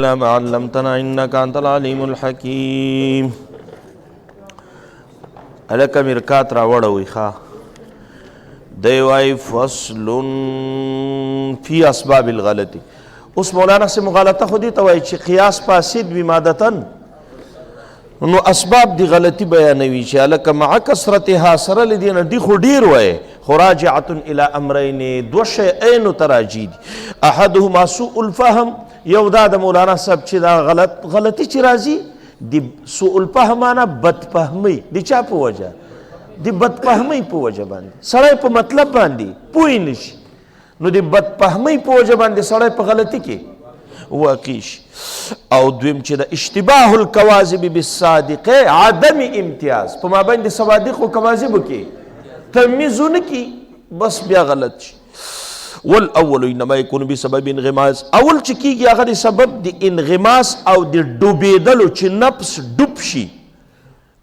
ما علمتنا انك انت العليم الحكيم. الک مرکات را وړوي ښا دی وای فصل فی اسباب الغلطی. اوس مولانا سے مغالطه خودی ته وای چې قیاس فاسد وي مادتن، نو اسباب دی غلطی بیانوي چې الک مع کثرتها سره لدین دی خو ډیر وای خراجعه الی امرین، دو شیئین تراجی دي. احدهما سوء الفهم، یو دا د مولانا صاحب چې دا غلطی چې راځي دی سوء الفهم معنا بدفهمی، دی چا په وجه؟ دی بدفهمی په وجه باندې سړی په مطلب باندې پوه نشي، نو دی بدفهمی په وجه باندې سړی په غلطی کې واقع شي. او دویم چې د اشتباه الکواذب بالصادق، عدم امتیاز په مابین د صوادق او کواذب کې تمیز نه کی، بس بیا غلط شي. والاول انما يكون بسبب انغماس، اول چې کیږي هغه د سبب د انغماس او د ډوبېدلو چې نفس ډوب شي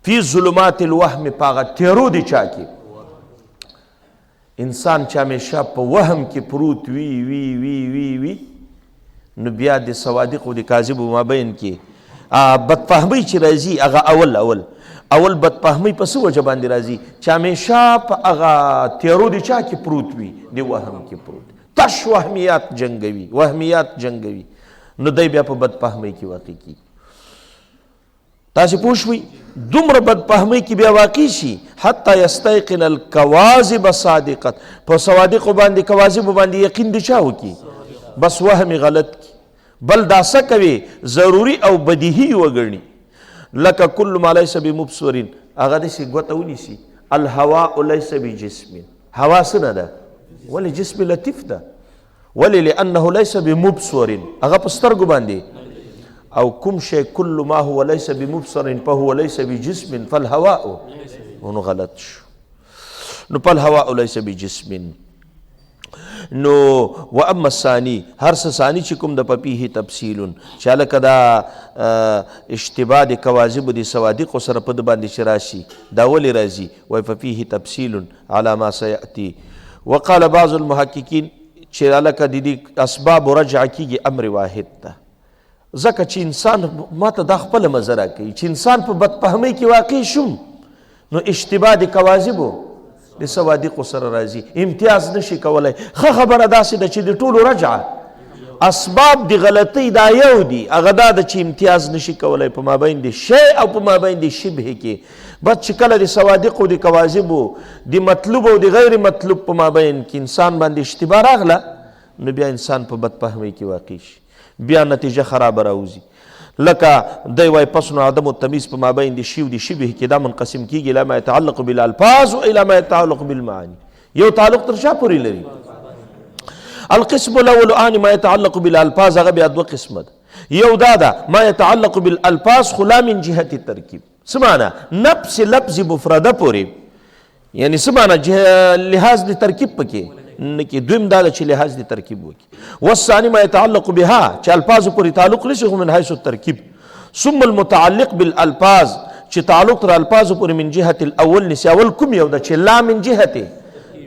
فی ظلمات الوهم، پاغه تیرو دی چا کې انسان چې همیشه په وهم کې پروت وی وی وی وی وی نو بیا د صوادق او د کاذب مابین کې بدفهمی چې راځي هغه اول بدفهمی په څه وجه باندې راځي چې همیشه په هغه تیرو د چا کې پروت وي، د وهم کې پروت تش وهمیات جنگوي، نو دی بیا په بدفهمی کې واقع کیږي. تاسو پوه شوئ دومره بدفهمی کې بیا واقع شي حتی یستیقن الکواذب صادقت، په صوادق باندې کواذب باندې یقین د چا وکي، بس وهم غلط کی، بل دا څه کوي ضروری او بدیهی وګڼي. لکه کل ما لیس بمبصر، هغه داسې ګوته ونیسي الهواء لیس بجسم، هوا څه نه ده ولې جسم لطیف ده، ولې لانه لیس بمبصر، هغه په سترګو باندې، او کوم شی کل ما هو لیس بمبصر فهو لیس بجسم فالهواء، نو غلط شو، نو فالهواء لیس بجسم. نو و اما الثانی، هر څه ثانی چې کوم د پپیه تفصیل چې هلکه دا اشتباه د کواذب د صوادق سره په د باندې چې راشي دا ولې راځي، وایي ففیه تفصیل علی ما سیأتی. وقال بعض المحققین چې هلکه د دې اسباب رجع کیږي امر واحد ته، ځکه چې انسان ماته دا خپله مزه راکوي چې انسان په بدفهمۍ کې واقع شوم، نو اشتباه د کواذبو د صوادقو سره راځي، امتیاز نشي کولی. ښه خبره داسې ده چې د ټولو رجعه اسباب د غلطۍ دا یو دي، هغه دا ده چې امتیاز نشي کولی په مابین د شی او په مابین د شبه کې. بس چې کله د صوادقو د کواذبو د مطلوب او د غیر مطلوب په مابین کې انسان باندې اشتباه راغله، نو بیا انسان په بدفهمۍ کې واقع شي، بیا نتیجه خرابه راوځي. لکه دی وای پس نو عدم التمیز په مابین د شی او د شبه کې دا منقسم کیږي الی ما یتعلق بالالفاظ و الی ما یتعلق بالمعانی. یو تعلق تر چا پورې لري؟ القسم الاول ان ما یتعلق بالالفاظ، هغه بیا دوه قسمه ده. یو دا ده ما یتعلق بالالفاظ خلا من جهت الترکیب، څه معنی؟ نفس لفظ مفرده پورې، یعنی څه معنی؟ لحاظ د ترکیب پکې نکی. دویم دا چې لحاظ د ترکیب وکي. والثانی ما يتعلق بها، چې الفاظ پورې تعلق لشي من حيث الترکیب. ثم المتعلق بالالفاظ، چې تعلق تر الفاظ پورې من جهت الاول نسی، اول کوم یو ده چې لا من جهت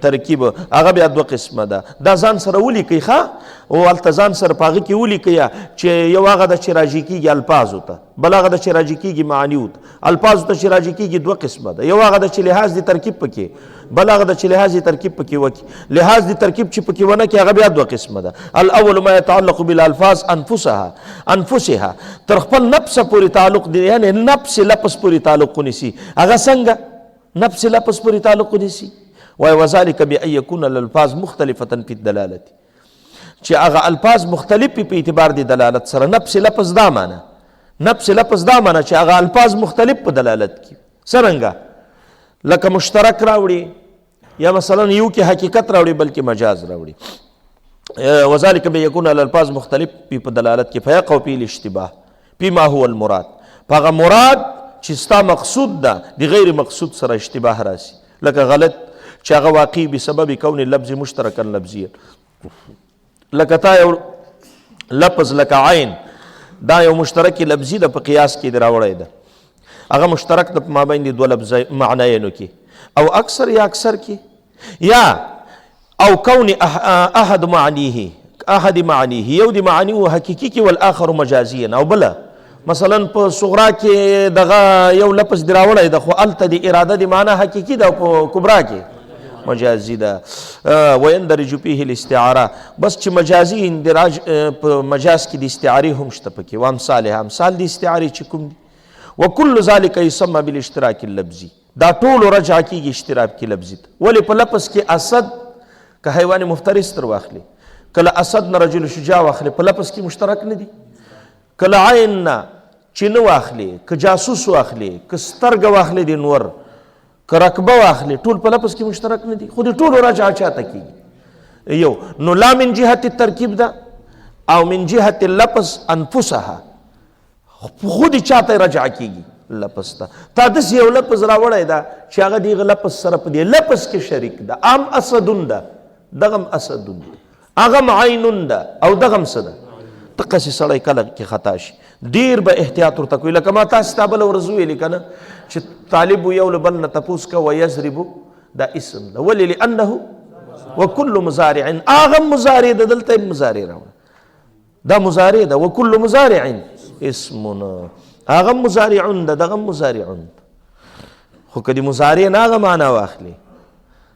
ترکیب، هغه بیا دوه قسمه ده. دا ځان سره ولیکئ ښه، او هلته ځان سره په هغه کې ولیکئ چې یو هغه ده چې راجع کېږي الفاظو ته، بل هغه ده چې راجع کېږي معانیو ته. الفاظو ته چې راجع کېږي دوه قسمه ده، یو هغه ده چې لحاظ د ترکیب پکې، بل هغه ده چې لحاظ د ترکیب پکې وکړي. لحاظ د ترکیب چې پکې ونه کړي هغه بیا دوه قسمه ده. الاول ما يتعلق بالالفاظ انفسها، تر خپل نفس پورې تعلق دی، یعنی نفس لفظ پورې تعلق ونیسي. هغه څنګه نفس لفظ پورې تعلق ونیسي؟ وای وذلك بأن يكون الالفاظ مختلفه في الدلاله، چې هغه الفاظ مختلف په اعتبار د دلالت سره. نفس لفظ دا معنی، نفس لفظ دا معنی چې هغه الفاظ مختلف په دلالت کې. څرنګه؟ لکه مشترک راوړي، یا مثلا یو کې حقیقت راوړي بلکې مجاز راوړي. وذلك بأن يكون الالفاظ مختلف په دلالت کې فيقع فيه الاشتباه فيما هو المراد، هغه مراد چې ستا مقصود ده د غیر مقصود سره اشتباه راسي. لکه غلط چې هغه واقع بسبب کون اللفظ مشترکا لفظیا، لکه تا یو لفظ لکه عین دا یو مشترک لفظي ده په قیاس کې دی راوړی ده، هغه مشترک ده په مابین د دوه لفظ معنیینو کې، او اکثر یا اکثر کې، یا او کون احد معنیه، احد معانیه، یو د معانی و حقیقي کې، والآخر مجازیا، او بله مثلا په صغرا کې دغه یو لفظ دی راوړی ده، خو هلته د اراده د معنا حقیقي ده، په کبرا کې مجازي ده. ویندرج فیه الاستعاره، بس چې مجازي اندراج په مجاز کې د استعارې هم شته پکې، وامثالها، امثال د استعارې چې کوم دي. وکل ذلک یسمى بالاشتراک اللفظي، دا ټول رجع کېږي اشتراک لفظي ته. ولې په لفظ کې اسد که حیوان مفترس تر واخلي، کله اسد نه رجل شجاع واخلي، په لفظ کې مشترک نه دي. کله عین نه چې نه واخلي، که جاسوس واخلي، که سترګه واخلي د نور، که رکبه واخلي، ټول په لفظ کې مشترک نه دي، خو د ټولو رجع چاته کېږي یو. نو لا من جهت الترکیب ده او من جهت اللفظ انفسها، خود چاته رجع کېږي لفظ ته. تا داسې یو لفظ راوړی ده چې هغه دغه لفظ سره په دې لفظ کې شریک ده، ام اسدون ده، دغم اسدون ده، هغم عینون ده، او دغم څه ده. دقسې سړی کله کې خطا شي، ډېر به احتیاط ورته کوي. لکه ما تاسې ته بله ورځ ویلي که نه چې طالب یو له بل نه تپوس کوه یضربو، دا اسم ده. ولې لانه وکل مضارع، هغم مضارع ده، دلته یې مضارع راوړه، دا مضارع ده. وکل مضارع اسمونه، هغم مضارعون ده، دغم مضارعون ده. خو که د مضارع نه هغه معنا واخلي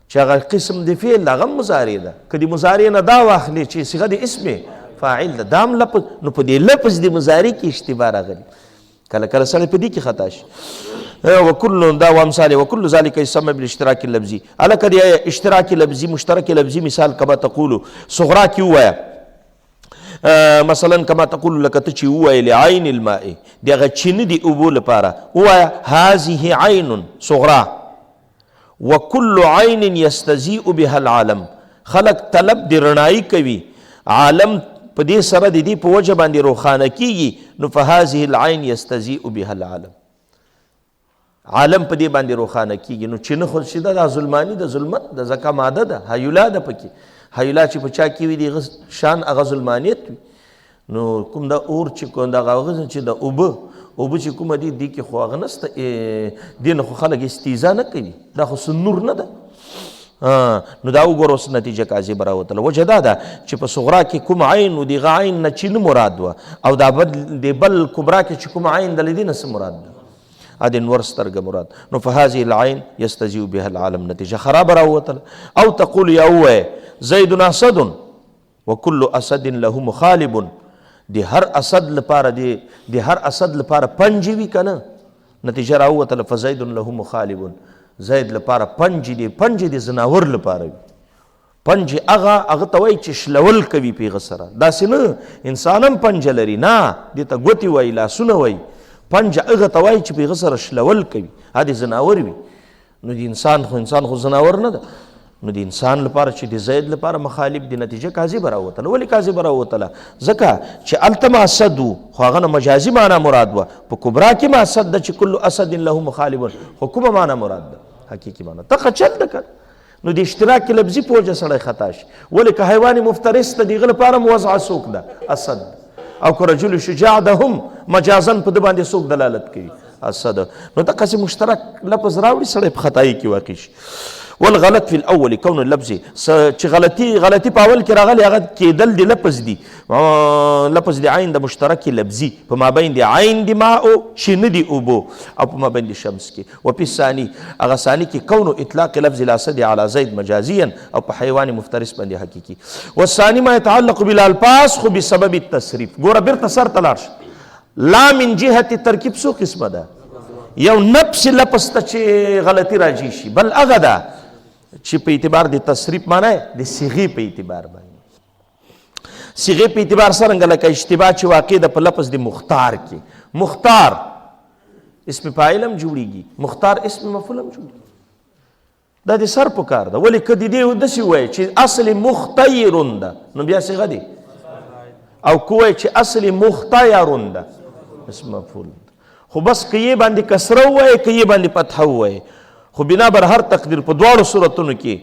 چې هغه قسم د فعل، هغم مضارع ده. که د مضارع نه دا واخلي چې صيغه د اسم فاعل ده، دا هم لفظ، نو په دې لفظ د مضارع کې اشتباه راغلي. کله کله سړی په دې کې خطا شي. وکل دا وامثال وکل ذلك يسمى بالاشتراك اللفظي. هلکه د اشتراک لفظي مشترک لفظي مثال کما تقولو صغرا کې ووایه، مثلا کما تقول لکه ته چې ووایې لعین الماء، دغه چینه د اوبو لپاره ووایه هذه عین صغرا، وکل عین یستضیء بها العالم، خلق طلب د رڼایي کوي، عالم په دې سره د دې په وجه باندې روښانه کیږي. نو فهذه العین یستضیء بها العالم، عالم په دې باندې روښانه کیږي. نو چې نه خو چې دا ظلمانی ده، ظلمت ده، ځکه ماده ده، حیولا ده پکې. حیولا چې په چا کې وي د شان هغه ظلمانیت وي. نو کوم دا اور چې کوم دغه هغه چې د اوبه چې کومه دي دې کې خو هغه نسته، دې نه خو خلک استهزا نه کوي، دا خو نور نه ده. نو دا وګوره اوس نتیجه کاذبه راوتله. وجه دا ده چې په صغرا کې کوم عین و دغه عین نه چې نه مراد وه، او دا د بل کبرا کې چې کوم عین د دې نه څه مراد ده، ادي نور سترګه مراد. نو فهذه العين يستجيب بها العالم، نتیجه خراب راوتله. او تقول یا وای زید اسد وكل اسد له مخالب، دی هر اسد لپاره دی هر اسد لپاره پنج وی کنه، نتیجه راوتله فزید له مخالب، زید لپاره پنج دی، پنج دی زناور لپاره وی. پنج هغه ته وایي چې شلول کوي پیغه سره، داسې نه انسان هم پنج لري، نه دې ته ګوتې وایي، لاسونه وایي. پنج هغه ته وایي چې پیغه سره شلول کوي، هغه زناور وي. نو د انسان خو زناور نه ده. نو د انسان لپاره چې د زید لپاره مخالف دی، نتیجه کاذبه راوتله. ولې کاذبه راوتله؟ ځکه چې هلته ما اسد و، خو هغه نه مجازي معنا مراد وه. په کبرا کې ما اسد ده چې کل اسد له مخالف، خو کومه معنا مراد ده؟ حقیقي معنا. دغه چل ده که نو د اشتراک لفظي په وجه سړی خطا شي. ولې که حیوان مفترس ته د هغه لپاره موضع څوک ده؟ اسد. او که رجل شجاع ده هم مجازا په ده باندې څوک دلالت کوي؟ اسد. نو دقسې مشترک لفظ راوړي سړی په خطایي کې واقع شي. والغلط فی الاول کون اللفظ، چې غلطی په اول کې راغلی هغه کېدل د لفظ دی، لفظ د عین د مشترک لفظي په مابین د عین د ماء چې نه دي اوبو، او په مابین د شمس کې. وفي الثاني هغه ثاني کې کون اطلاق لفظ الاسد على زید مجازیا، او په حیوان مفترس باندې حقیقي. والثاني ما يتعلق بالالفاظ خو بسبب التصریف. ګوره بیرته سر ته لاړ شه. لا من جهت ترکیب څو قسمه ده؟ یو نفس لفظ ته چې غلطي راځي شي، بل هغه ده چې په اعتبار د تصریف معنی د صیغې په اعتبار باندې. صیغې په اعتبار څرنګه لکه اشتباه چې واقع ده په لفظ د مختار کې. مختار اسم فاعل هم جوړیږي، مختار اسم مفعول هم جوړیږي. دا د سر په کار ده. ولې که د دې داسې وایي چې اصل مختیرون ده، نو بیا صیغه دی. او که وایي چې اصل مختیرون ده، اسم مفعول ده. خو بس که یې باندې کسره ووایي، که یې باندې فتحه ووایي، خو بنا بر هر تقدیر په دواړو صورتونو کې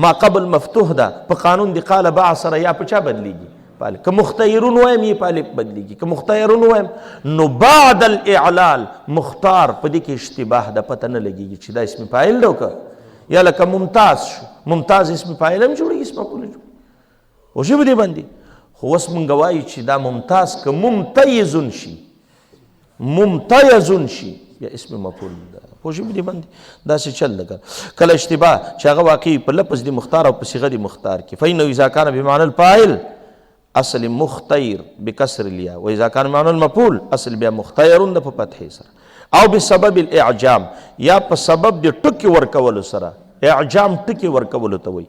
ما قبل مفتوح ده. په قانون د قال باع سره یا په چا بدلیږي؟ که مختیرون وایم یې په الف بدلیږي، که مختیرون وایم نو بعد الاعلال مختار په دې کې اشتباه ده، پته نه لګیږي چې دا اسم فاعل ده که یا لکه ممتاز شو، ممتاز اسم فاعل هم جوړیږي، اسم مفعول جوړیږي. وشي په دې باندې خو اوس مونږ وایو چې دا ممتاز که ممتیزون شي، ممتیزون شي یا اسم مفعول ده. پوه شوې دې باندې داسې چل ده کله اشتباه چې هغه واقعي په لفظ د مختار او په صيغه د مختار کې. فإنه اذا كان بمعنى الفاعل اصل مختیر بکسر الیا و اذا كان بمعنى المفعول اصل بیا مختیرون ده په فتحې سره، او بسبب الاعجام یا په سبب د ټکي ورکولو سره. اعجام ټکي ورکولو ته وایي.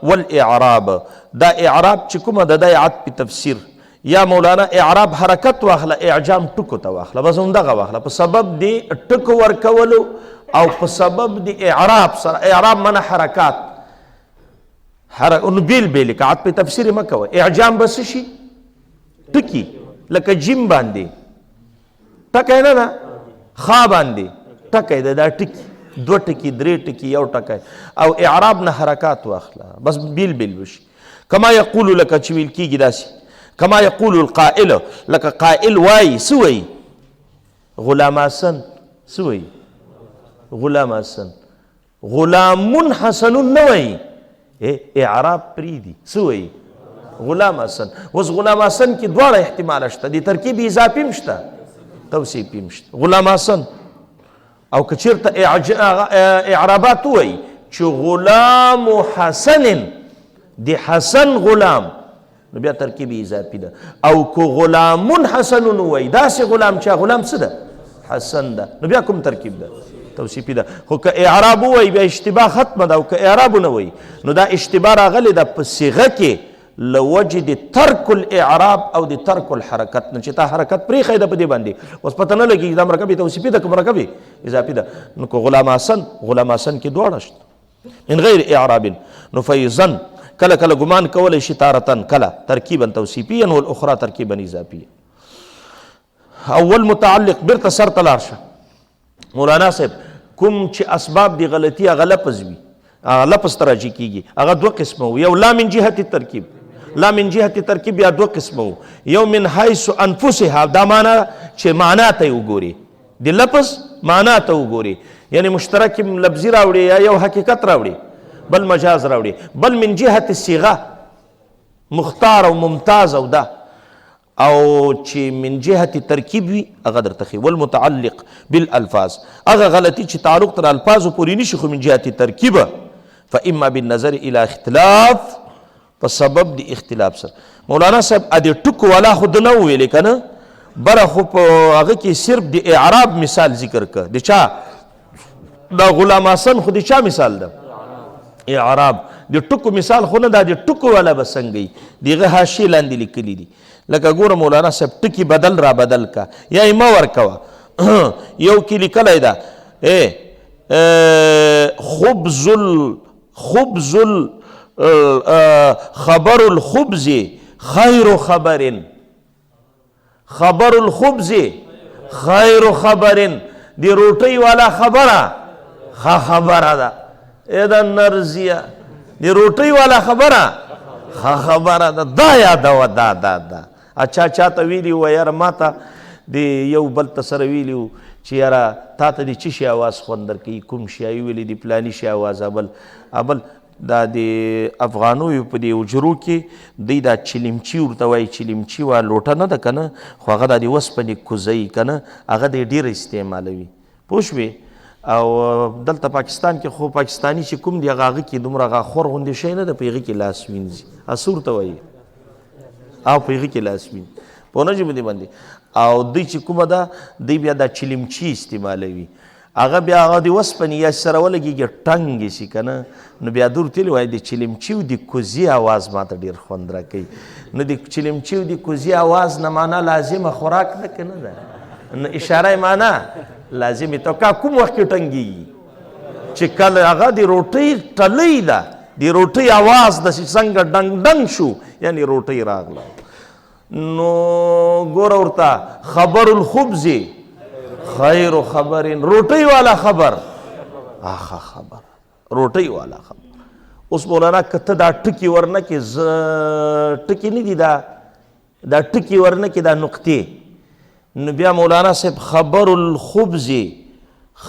والاعراب دا اعراب چې کومه ده د عطف تفسیر یا مولانا اعراب حرکت واخله، اعجام ټکو ته واخله، بس همدغه واخله په سبب د ټکو ورکولو او په سبب د اعراب سره. اعراب منه حرکات نو بیل بیل که عطف تفسیر مه کوه. اعجام بس شي ټکي لکه جیم باندې ټکی نه ده، خا باندې ټکی ده، دا ټکي دو ټکي درې ټکي یو ټکی. او اعراب نه حرکات واخله بس بیل بیل وشي. کما یقول لکه چې ویل کېږي داسې کما یقول القائل لکه قائل وایي څه وایي؟ غلام حسن څه وایي؟ غلام حسن. غلامون حسنون نه وایي، اعراب پریدي څه وایي؟ غلام حسن. اوس غلام حسن کې دواړه احتمال شته، د ترکیب اضافي هم شته توصیفي هم شته. غلام حسن او که چېرته اعرابات وایي چې غلام حسن د حسن غلام نو بیا ترکیب اضافي ده. او که غلامون حسنون وایي داسې غلام چې غلام څه ده؟ حسن ده، نو بیا کوم ترکیب ده؟ توصیفي ده. خو که اعراب وایي بیا اشتباه ختمه ده، او که اعراب نه وایي نو دا اشتباه راغلی ده په صیغه کې لوجه د ترک الاعراب او د ترک الحرکت نه، چې تا حرکت پرېښی ده په دې باندې. اوس پته نه لګېږي دا مرکب توصیفي ده که مرکب اضافي ده. نو که غلام حسن کې دواړه شته من غیر اعراب. نو فیظن کله کله ګمان کولی شي تارتن کله ترکیبا توصیفیا والاخرى ترکیبا اضافیا. اول متعلق بیرته سر ته لاړ شه مولانا صاحب. کوم چې اسباب د غلطي هغه لفظ وي، هغه لفظ ته راجع کېږي، هغه دوه قسمه وو. یو لا من جهت ترکیب، لا من جهت ترکیب یا دوه قسمه وو. یو من حیث انفسها، دا معنا چې معنا ته وګوري، د لفظ معنا ته وګوري، یعنی مشترک لفظي راوړي یا یو حقیقت راوړي بل مجاز راوړي. بل من جهت الصيغه مختار او ممتاز او ده. او چې من جهت ترکیب وي هغه درته ښیي. والمتعلق بالالفاظ هغه غلطي چې تعلق تر الفاظو پورې نشي خو من جهت ترکیبه فاما بالنظر الى اختلاف په سبب د اختلاف سره. مولانا صاحب ا دې ټکو والا خو د نه ویلې که نه بره خو په هغه کې صرف د اعراب مثال ذکر که. د چا؟ دا غلام حسن خو د چا مثال ده؟ اعراب. د ټکو مثال خو نه دا د ټکو والا به څنګه وي؟ دغه حاشیې لاندې لیکلي دي. لکه ګوره مولانا صاحب ټکي بدل را بدل کا یا یې مه ورکوه. یو کې لیکلی ده خبز خبر الخبز خیر خبر. خبر الخبز خیر خبر دی روټۍ والا خبره ښه خبره ده. دا نرزیه دی روټۍ والا خبره ښه خبره ده. دا یادوه دا دا دا اچھا چاته ویلي وه یاره ما ته د یو بل ته سره ویلي وو چې یاره تا ته د څه شي اواز خوند درکوي؟ کوم شي؟ ویلي د پلاني شي اواز. ابل دا د افغانو په دې حجرو کې دوی دا چلیمچي ورته وایي. چلیمچي وا لوټه نه ده که نه، خو هغه دا د اوسپنې کوزۍ که نه هغه دی ډېره استعمالوي. پوه شوې؟ او دلته پاکستان کې خو پاکستاني چې کوم دی هغه کې دومره هغه خور غوندې شی نه ده، په هغې کې لاس وینځي. اسور ته وایي او په هغې کې لاس وینځي. پوه نه ژبې دې باندې. او دوی چې کومه ده دوی بیا دا چلیمچي استعمالوي. هغه بیا هغه د اوسپنې یا سره ولګېږي ټنګ شي که نه، نو بیا دور تللی وایي د چلیمچي او د کوزي اواز ما ته ډېر خوند راکوي. نو د چلیمچي او د کوزي اواز نه معنا لازمه خوراک ده که نه ده؟ نو اشاره معنا لازمي ته کا کوم وخت کې ټنګېږي چې کله هغه د روټۍ ټلۍ ده، د روټۍ اواز داسې څنګه ډنګ ډنګ شو یعنې روټۍ راغله. نو ګوره ورته خبر الخبز خیر خبر، روټۍ والا خبر آخه خبر، روټۍ والا خبر. اوس مولانا که ته دا ټکي ورنه کې ټکي نه دي دا ټکي ورنه کې دا نقطې، نو بیا مولانا صاحب خبر الخبز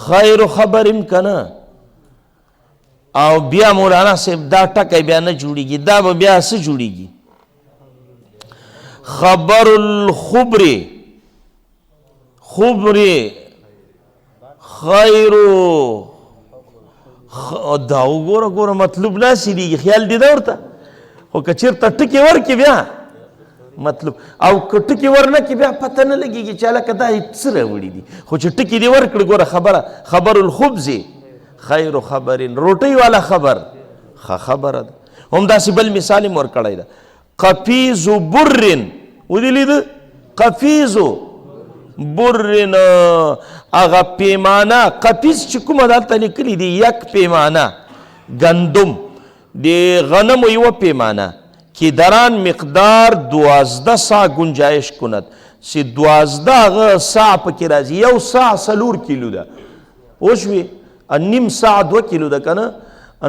خیر خبر که نه، او بیا مولانا صاحب دا ټکی بیا نه جوړېږي. دا به بیا څه جوړېږي؟ خبر الخبر خبر خیر دا وګوره ګوره مطلب ناسي دیږي خیال دی دا ورته خو که چېرته ټکي ورکړي بیا مطلب او که ټکي ورنه کړي بیا پته نه لګېږي چې هلکه دا څه راوړي دي خو چې ټکي دې ورکړي ګوره خبره خبر الخبز خیر خبر روټۍ والا خبر ښه خبره ده همداسې بل مثال یې ورکړی ده قفیز بر ودې لیده قفیز برن هغه پیمانه قفیز چې کومه دلته لیکلي دي یک پیمانه گندم د غنمو یوه پیمانه که در آن مقدار 12 ساع گنجایش کند چې 12 هغه ساع پکې راځي یو ساع 4 کیلو ده وشوې نیم ساع 2 کیلو ده که نه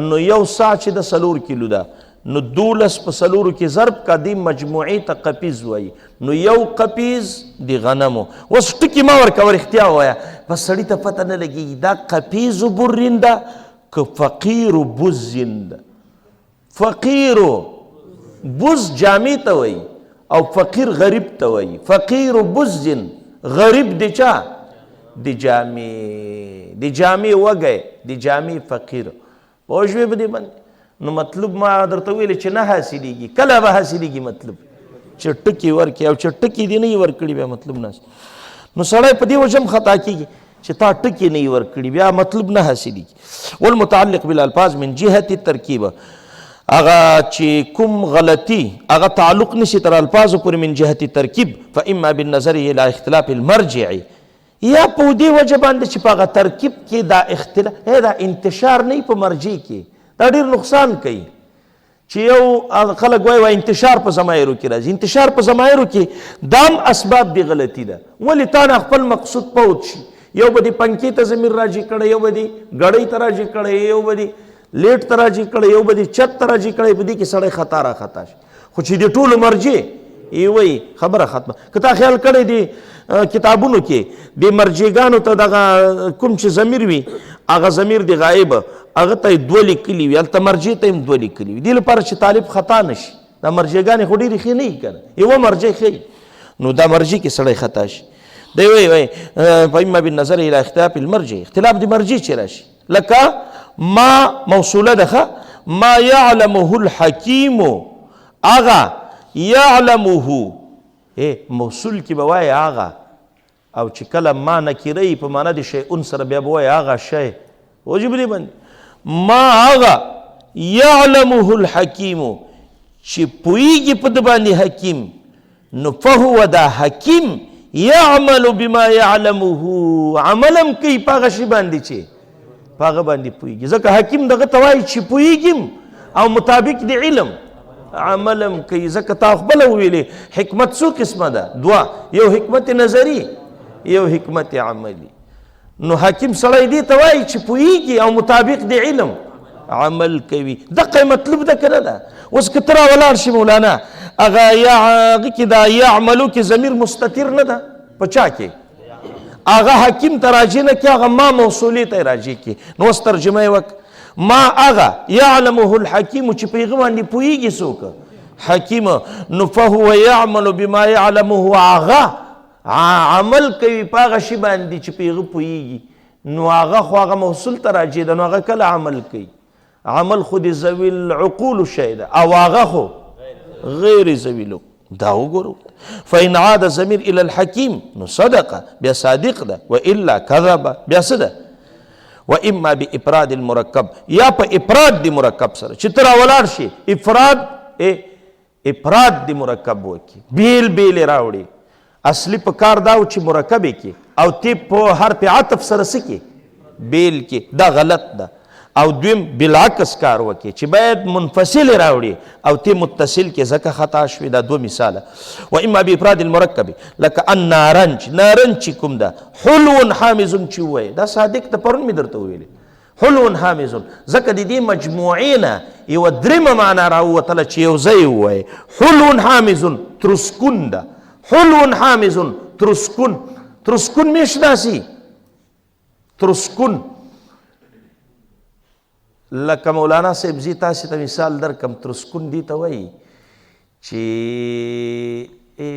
نو یو ساع چې د 4 کیلو ده نو 12 په 4 کې ضرب کا دی مجموعي ته قفیز وایي نو یو قفیز د غنمو اوس ټکي ما ورکه ورختیا ووایه بس سړي ته پته نه لګېږي دا قفیز برین ده که فقیر بزین ده فقیر بز جامې ته وایي او فقیر غریب ته وایي فقیر بزین غریب د چا د جامې وږی د جامې فقیر پوه شوې په دې باندې نو مطلب ما درته ویلې چې نه حاصلېږي کله به حاصلېږي مطلب چې ټکي ورکړي او چې ټکي دې نه یې ورکړي بیا مطلب نه نو سړی په دې وجه هم خطا کېږي چې تا ټکي نه یې ورکړي بیا مطلب نه حاصلېږي والمتعلق بالالفاظ من جهة الترکیب هغه چې کوم غلطي هغه تعلق نشي تر الفاظو پورې من جهة الترکیب فاما بالنظر الى اختلاف المرجع یا په دې وجه باندې چې په هغه ترکیب کې دا اختلاف دا انتشار نه په مرجع کې دا ډېر نقصان کوي چې یو خلک وایي انتشار په ضمایرو کې راځي انتشار په ضمایرو کې دا هم اسباب دی غلطي ده ولې تا نه خپل مقصود پوت شي یو به دې پنکې ته ضمیر راجع کړی یو به دې ګړۍ ته راجع کړی یو به دې لیټ ته راجع کړی یو به دې چت ته راجع کړی په دې کې سړی خطا را خطا شي خو چې د ټولو مرجع ای وایي خبره ختمه که تا خیال کړی دی کتابونو کې د مرجعګانو ته دغه کوم چې ضمیر وي هغه ضمیر د غایب هغه ته یې 2 لیکلي وي هلته مرجع ته هم 2 لیکلي وي دې لپاره چې طالب خطا نشي دا مرجعګانې خو ډېرې ښې نه وي که نه یوه مرجع ښیي نو دا مرجع کې سړی خطا شي دی وایي فاما بالنظر الى اختلاف المرجع اختلاف د مرجع چې راشي لکه ما موصوله ده ما يعلمه الحکیم هغه يعلمه موصول کې به وایي هغه او چې کله ما نکیره په معنا د شیئون سره بیا به وایي هغه شی وجب دی باندې ما هغه يعلمه الحکیم چې پوهیږي په ده باندې حکیم نو فهو دا حکیم يعمل بما يعلمه عملم کوي په هغه شي باندې چې په هغه باندې پوهیږي ځکه حکیم دغه ته وایي چې پوهیږم او مطابق د علم عملم کوي ځکه تا خپله وویلې حکمت څو قسمه ده 2 یو حکمت نظري یو حکمت عملي نو حکیم سړی دې ته وایي چې پوهیږي او مطابق د علم عمل کوي دقه مطلب ده که نه ده اوس که ته راولاړ شي مولانا هغه کې دا یعملو کې ضمیر مستتر نه ده په چا کې هغه حکیم ته راجع نه کړي هغه ما موصولې ته یې راجع کړي نو اوس ترجمه یې وکړه ما هغه يعلمه الحکیم چې په هغه باندې پوهیږي څوک حکیم نو فهو يعمل بما يعلمه هغه عمل کوي په هغه شي باندې چې په هغه پوهیږي نو هغه خو هغه موصول ته راجع ده نو هغه کله عمل کوي عمل خو د ذوي العقول شی ده او هغه خو غیر ذوي دا وګورو فإن عاد الضمير إلى الحكيم نو صدق بیا صادق ده وإلا كذب بیا څه ده واما بافراد المرکب یا په افراد د مرکب سره چې ته راولاړ شي افراد د مرکب وکړي بیل بیل راوړي اصلي په کار دا و چې مرکب یې کړي او تی په حرف عطف سره څه کړي بیل کړي دا غلط ده او دویم بالعکس کار وکړي چې باید منفصل راوړي او تی متصل کې ځکه خطا شوي دا 2 مثاله واما بافراد المرکب لکه النارنج نارنج چې کوم ده حلو حامض چې ووایي دا صادق ده پرون مې درته ویلې حلو حامض ځکه د دې مجموعې نه یوه درېمه معنا راووتله چې یو ځای ووایي حلو حامض ترسکون ده حلو حامض ترسکون ترسکون مې شناسي ترسکون لکه مولانا صاحب زی تاسې ته مثال درکم ترسکون دې ته وایي چې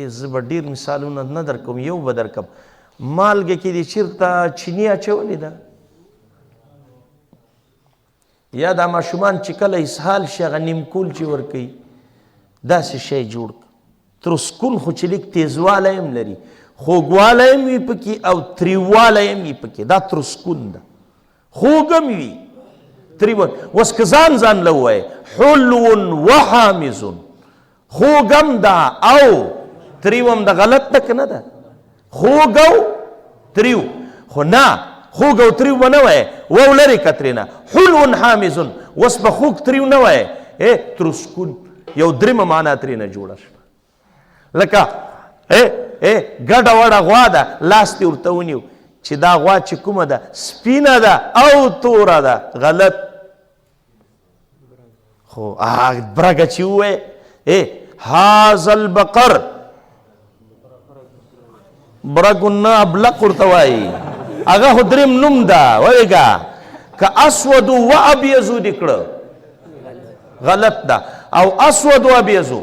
زه به ډېر مثالونه نه درکوم، یو به درکم. مالګه کې دې چېرته چیني اچولې ده؟ یا دا ماشومان چې کله اسهال شي هغه نیمکول چې ورکوي داسې شی جوړ کړه. ترسکون خو چې لږ تیزوالی هم لري، خوږوالی هم وي پکې او تریوالی هم وي پکې، دا ترسکون ده. خوږ هم وي تریو. اوس که ځان ځان له ووایې حلو وحامض، خوږ هم ده او تریو هم ده، غلط ده که نه ده؟ خوږ او تریو، خو نه خوږ او تریو به نه وایې، وو لرې که ترېنه. حلو حامض، اوس به خوږ تریو نه وایې، ترسکون یو درېمه معنا ترېنه جوړه شوه. لکه ګډه وډه غوا ده، لاس دې ورته ونیو چې دا غوا چې کومه ده سپینه ده او توره ده، غلط. خو برګه چې ووایې هذا البقر، برګ نه ابلق ورته وایي، هغه خو درېم نوم ده. وایږه که اسود و ابیضو دې کړه غلط ده، او اسود و ابیضو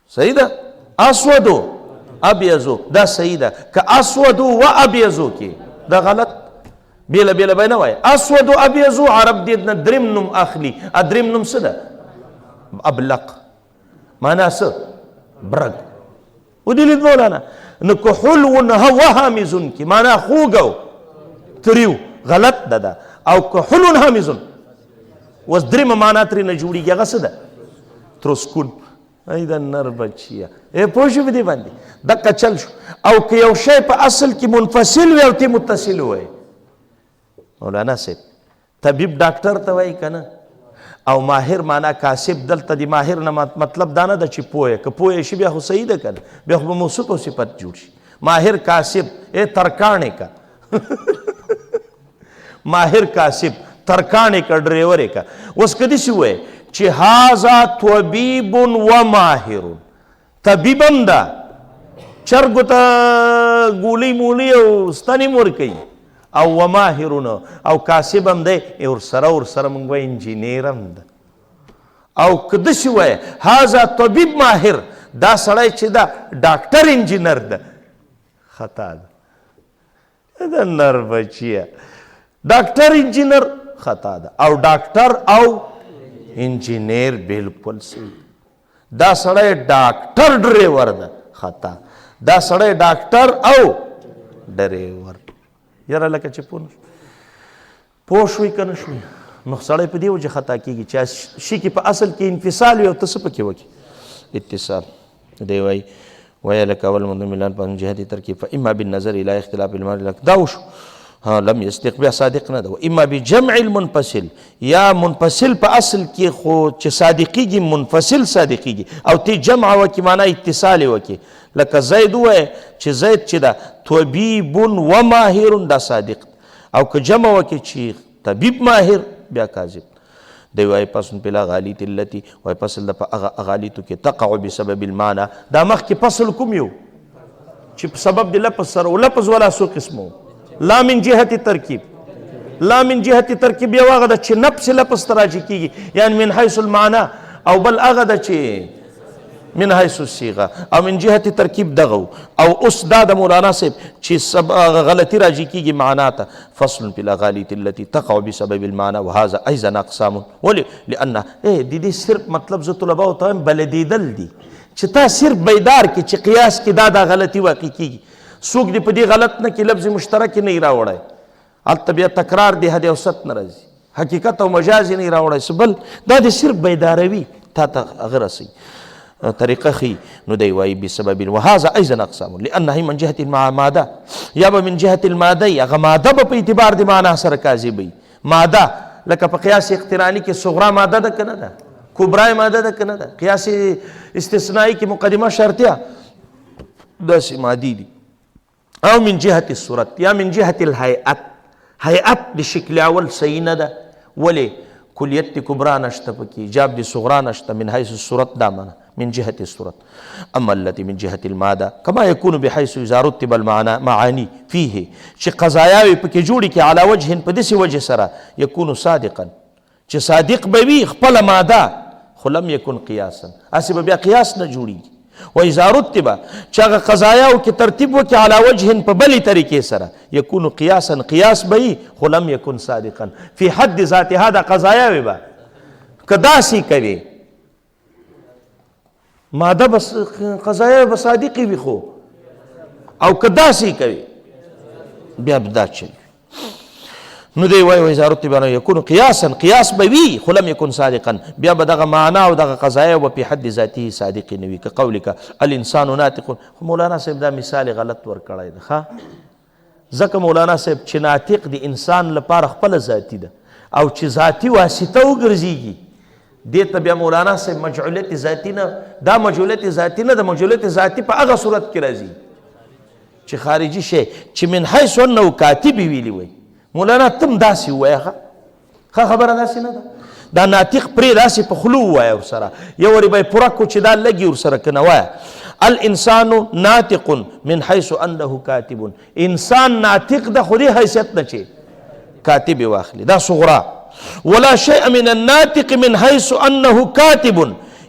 صحیح ده، اسود و ابیضو دا صحیح ده. که اسود و ابیضو کې دا غلط، بیله بیله به نه وایي. اسود و ابیضو عرب دې نه درېم نوم اخلي، درېم نوم څه ده؟ ابلق، معنا څه؟ برګ. ودې لید مولانا نو که حلو وحامض کې معنا خوږ او تریو، غلط ده ده. او که حلو حامض اوس درېمه معنا ترېنه جوړېږي، هغه څه ده؟ ترسکون. ای د نر بچیه پوه شو په دې باندې دقه چل شو. او که یو شی په اصل کې منفصل وي او ته متصل وایي، مولانا صاحب طبیب ډاکټر ته وایي که نه، او ماهر معنا کاسب. دلته د ماهر نه مطلب دا نه ده چې پوهه، که پوهه شي بیا خو صحیح ده که نه، بیا خو به موصوف او صفت جوړ شي. ماهر کاسب ترکاڼې کا ماهر کاسب ترکاڼې کا ډریورې کا. اوس که داسې ووایې چې هذا طبیب و ماهر، طبیب هم ده، چرګو ته ګولۍ مولۍ او ستنې م ورکوي، او و ماهرونه او کاسب هم دی، ورسره موږ وایو انجینیر هم ده. او که داسې وایې هذا طبیب ماهر، دا سړی چې ده ډاکټر انجینر ده، خطا ده. د نر بچیه ډاکټر انجینر خطا ده، او ډاکټر او انجینیر بالکل صحیح. دا سړی ډاکټر ډریور ده، خطا. دا سړی ډاکټر او ډریور. یاره لکه چې پوه شوي که نه شوي، نو سړی په دې وجه خطا کېږي چې شي کې په اصل کې انفصال وي او ته څه پکې وکړي اتصال. دی وایي ویل کول ملان په جهت ترکیب فاما بالنظر الى اختلاف المرء، دا وشو لم يصدق بیا صادق نه ده. اما بجمع المنفصل، یا منفصل په اصل کې خو چې صادقیږي منفصل صادقیږي، او تی جمع وکې معنا اتصال وکې. لکه زید ووایه چې زید چې ده طبیب و ماهر، دا صادق. او که جمع وکې چې طبیب ماهر، بیا کاذب. دی وایي فصل فی الاغالیط التي، وایي فصل ده په هغه اغالیطو کې تقع بسبب المعنی. دا مخکې فصل کوم یو چې په سبب د لفظ سره، و لفظ ولا څو قسمو، لا من جهت ترکیب، لا من جهت ترکیب یو هغه ده چې نفس لفظ ته راجع کېږي، یعنی من حیث المعنی، او بل هغه ده چې من حیث الصیغه، او من جهت ترکیب دغه. او اوس دا د مولانا صاحب چې غلطي راجع کېږي معنا ته. فصل فی الاغالیط التي تقع بسبب المعنى وهذا ايضا اقسام. ولې؟ لأن د دې صرف مطلب زه طلباو ته وایم بلدېدل دي، چې تا صرف بیدار کې چې قیاس کې دا غلطي واقع کېږي. څوک دې په دې غلط نه کې لفظ مشترک نه راوړی، هلته بیا تکرار دی حد اوسط نه راځي، حقیقت او مجاز نه راوړی، بل دا دې صرف بیداروي تا ته هغه رسوي طریقه خي. نو دی وایي بسبب وهذا ايضا اقسام لانه من جهه الماده، یا به من جهه الماده، هغه ماده به په اعتبار د معنا سره کاذبوي. ماده لکه په قیاس اقترانی کې صغرا ماده ده که نه ده، کبرا ماده ده که نه ده، قیاس استثنایی کې مقدمه شرطیه داسې مادي دي. او من جهة الصورت، یا من جهة الهیئت، هیئت د شکل اول صحیح نه ده. ولې؟ کلیت کبرا نشته پکې، ایجاب د صغرا نشته، من حیث الصورت دا معنا من جهة الصورت. اما التي من جهة الماده كما يكون بحيث اذا رتب المعاني فيه، چې قضایاوې پکې جوړي کې علی وجه، په داسې وجه سره یکون صادقا، چې صادق به وي خپله ماده، خو لم یکن قیاسا، هسې به بیا قیاس نه جوړېږي. واذا رتب چې هغه قضایاو کې ترتیب وکړي علی وجه په بلې طریقې سره یکونو قیاسا، قیاس به وي خو لم یکن صادقا فی حد ذاتها. دا قضایاوې به که داسې کوي ماده بس قضایاوې به صادقې وي، خو او که داسې کوي بیا به دا چل. نو دی وایي واذا رتب یکون قیاسا، قیاس به وي خو لم یکن صادقا، بیا به دغه معنا او دغه قضایه به په حد ذاته صادق نه وي. که قولک الانسان ناطق. خو مولانا صاحب دا مثال غلط ورکړی دی ښه، ځکه مولانا صاحب چې ناطق د انسان لپاره خپله ذاتي ده او چې ذاتي واسطه وګرځېږي دې ته بیا مولانا صاحب مجعولیت ذاتي نه، دا مجعولیت ذاتي نه ده، مجعولیت ذاتي په هغه صورت کې راځي چې خارجي شی چې من حیث انه کاتب ویلي وی. مولانا تم داسې ووایه ښه خبره داسې نه ده، دا ناطق پرې داسې په خلو ووایه ورسره، یو وارې به یې پوره کړو چې دا لګي ورسره که نه وایه. الانسان ناطق من حیث انه کاتب، انسان ناطق ده خو دې حیثیت نه چې کاتب یې واخلي، دا صغرا. ولا شیء من الناطق من حیث انه کاتب،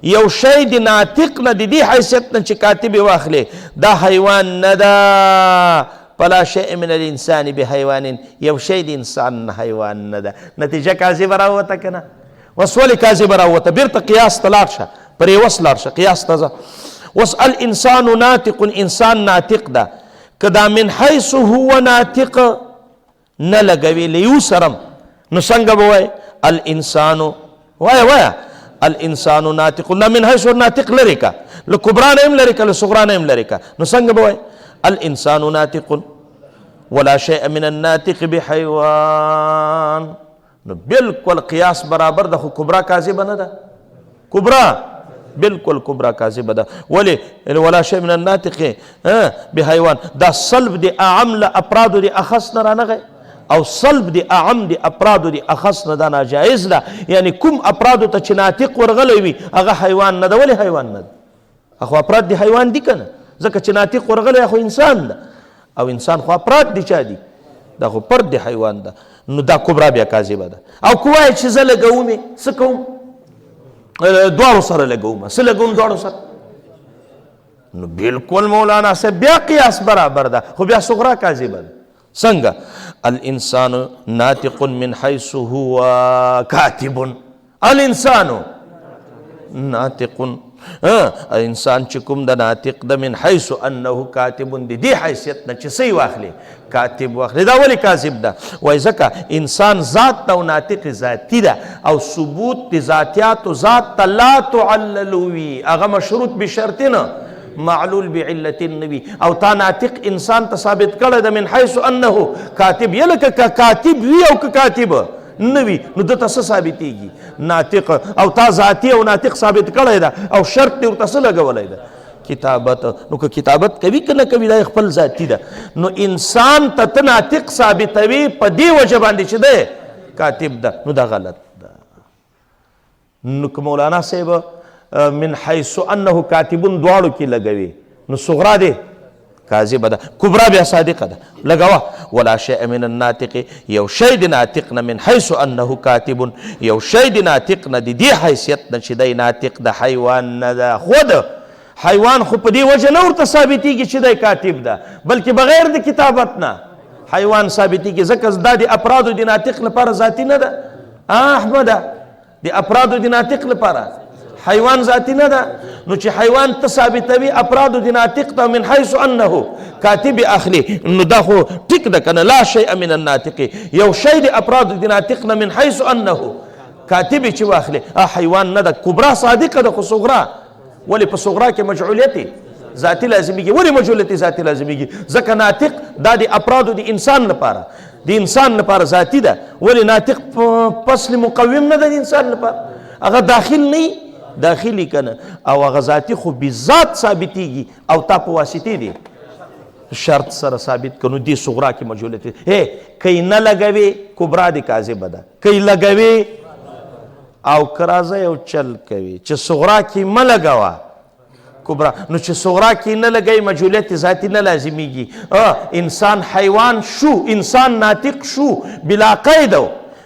یو شی د ناطق نه د دې حیثیت نه چې کاتب یې واخلي دا حیوان نه ده. فلا شیء من الانسان بحیوان، یو شی د انسان نه حیوان نه ده. نتیجه کاذبه راووته که نه؟ اوس ولې کاذبه راووته؟ بیرته قیاس ته لاړ شه، پرې اوس لاړ شه قیاس ته ځه. اوس الانسان ناطق، انسان ناطق ده، که دا من حیث هو ناطق نه لګوي له یو سرم نو څنګه به وایي الانسان؟ وایه الانسان ناطق، دا من حیث ناطق لرې که، له کبرا نه هم لرې که، له صغرا نه هم لرې که، نو څنګه به وایي الانسان ناطق ولا شیء من الناطق بحیوان. نو بالکل قیاس برابر ده، خو کبرا کاذبه نه ده، کبرا بالکل کبرا کاذبه ده. ولی ولا شیء من الناطق بحیوان دا صلب د اعم له افرادو د اخص نه رانغی، او صلب د اعم د افرادو د اخص نه دا ناجایز ده. یعنی کوم افرادو ته چې ناطق ورغلی وي هغه حیوان نه ده. ولې حیوان نه ده؟ خو افراد د حیوان دي که نه؟ ځکه چې ناطق ورغلی خو انسان ده، او انسان خو افراد دي چا دي؟ دا خو فرد د حیوان ده. نو دا کبرا بیا کاذبه ده. او که وایي چې زه لګوم یې څه کوم؟ دواړو سره لګوم. څه لګوم دواړو سره؟ نو بالکل مولانا صاحب بیا قیاس برابر ده، خو بیا صغرا کاذبه ده. څنګه؟ الانسان ناطق من حیث هو کاتب. الانسان ناطق، انسان چې کوم د ناطق ده من حیث انه کاتب، د دې حیثیت نه چې څه واخلي کاتب واخلي. دا ولې کاذب ده؟ وایي ځکه انسان ذات ته او ناطق ذاتي ده، او ثبوت د ذاتیاتو ذات ته لا تعلل وي، هغه مشروط بشرط نه، معلول بعلت نوي. او تا ناطق انسان ته ثابت کړی ده من حیث انه کاتب، یا لکه که کاتب وي او که کاتب نوي نو دته څه ثابتېږي؟ ناطق. او تا ذاتي او ناطق ثابت کړی ده او شرط دې ورته څه لګولی ده؟ کتابت. نو که کتابت کوي که نه کوي دا خپل ذاتي ده. نو انسان ته ته ناطق ثابتوي په دې وجه باندې چې دی کاتب ده، نو دا غلط ده. نو که مولانا صاحب من حیث انه کاتبون دواړو کې لګوي نو صغرا دی کاذبه ده، کبرا بیا صادقه ده. لګوه ولا شیء من الناطق، یو شی د ناطق نه من حیث انه کاتب، یو شی د ناطق نه د دې حیثیت نه چې دی ناطق د حیوان نه ده. خود حیوان خو په دې وجه نه ورته ثابتېږي چې دی کاتب ده، بلکې بغیر د کتابت نه حیوان ثابتېږي، ځکه دا د افرادو د ناطق لپاره ذاتي نه ده. احمده د افرادو د ناطق لپاره حیوان ذاتی نه ده. نو چې حیوان ته ثابتوي افرادو د ناطق ته من حیث انه کاتب اخلي، نو دا خو ټیک ده که نه؟ لا شیء من الناطق، یو شی د افرادو د ناطق نه من حیث انه کاتب چې واخلي حیوان نه ده. کبرا صادقه ده خو صغرا. ولې په صغرا کې مجعولیت ذاتي لازمیږي؟ ولې مجعولیت ذاتي لازمیږي؟ ځکه ناطق دا د افرادو د انسان لپاره د انسان لپاره ذاتي ده. ولې ناطق فصل مقوم نه ده د انسان لپاره، هغه داخل نه داخلي کنه، او هغه ذاتي خو بذات ثابتېږي او تا په واسطې دی شرط سره ثابت کنو. دې صغرا کې مجهولیت کای نه لګوي کبرا د کاذبه ده، کای لګوي او کرازه یو چل کوي چې صغرا کې مه لګوه کبرا. نو چې صغرا کې نه لګوي مجهولیت ذاتي نه لازمیږي. انسان حیوان شو، انسان ناطق شو بلا قید،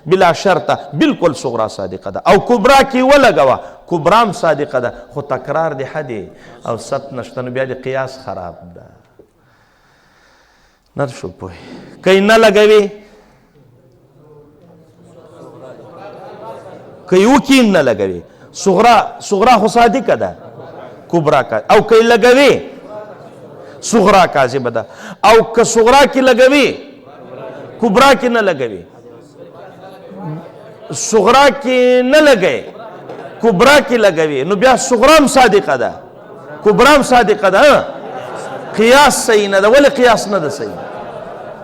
بلا شرطه بالکل صغرا صادقه ده، او کبرا کې ولګوه کبرام صادقه ده، خو تکرار دی حدی او ست نشته، نو بیا د قیاس خراب ده. نه شو پوه کای نه لګوي که یو کې نه لګوي صغرا خو صادقه ده کبرا کا، او که لګوي صغرا کاذبه ده، او که صغرا کې لګوي کبرا کې نه لګوي، صغرا کې نه لګوي کبرا کې لګوي، نو بیا صغرام صادقه ده کبرام صادقه ده، قیاس صحیح نه ده. ولې قیاس نه ده صحیح؟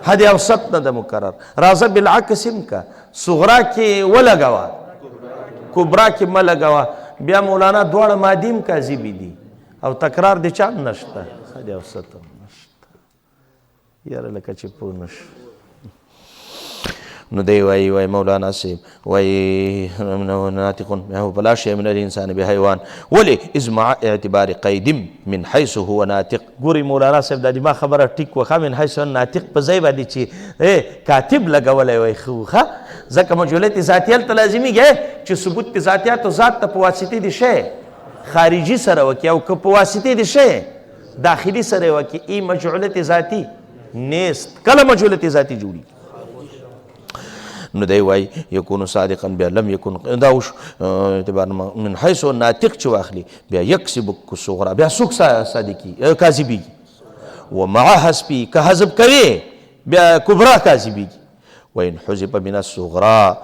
حد اوسط نه ده مکرر. راځه بالعکس هم کا صغرا کې ولګوه کبرا کې مه لګوه، بیا مولانا دواړه مادیم کاذبې دي او تکرار د چا نشته، حد اوسط هم نشته. یاره لکه چې پوه نشو. نو دی وای مولانا صاحب وای ناطق بلا شيء من الانسان بحيوان ولي اذ مع اعتبار قيد من حيث هو ناطق. ګوري مولانا صاحب د دې ما خبره ټیک وخه من حيث ناطق په ځای باندې چې کاتب لګولای وای خوخه ځکه مجهولت ذاتیت لازمي ګه چې ثبوت ذاتیات او ذات ته په واسطه دي شی خارجي سره وکي او که په واسطه دي شی داخلي سره وکي ای مجهولت ذاتی نیست. کله مجهولت ذاتی جوړي نو دی وای یکون صادقا بیا لم یکن داوش اعتبار من حيث ناطق چې واخلي بیا یکسب صغرا بیا سوک صادقي کاذبي ومع حسبي که حذف کوي بیا کبرا کاذبي وان حذف من الصغرا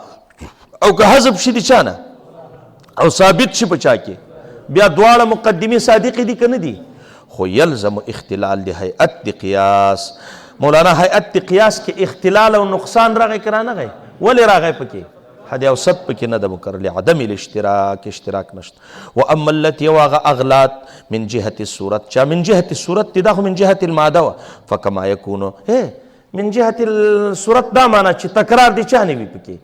او که حذف شي دي چانه او ثابت شي بچا کې بیا دواړه مقدمه صادق دي کنه دي، خو يلزم اختلال لهيئت قياس. مولانا هيئت قياس کې اختلال او نقصان راغی کرانه غي ولې راغی پکې حد اوسط پکې نه د مکرر لعدم الاشتراک اشتراک نشته. واما التي واغ اغلات من جهه الصورت چا من جهه الصورت دا من جهه الماده فكما يكون من جهه الصورت دا معنا چې تکرار دي چا نه وي پکې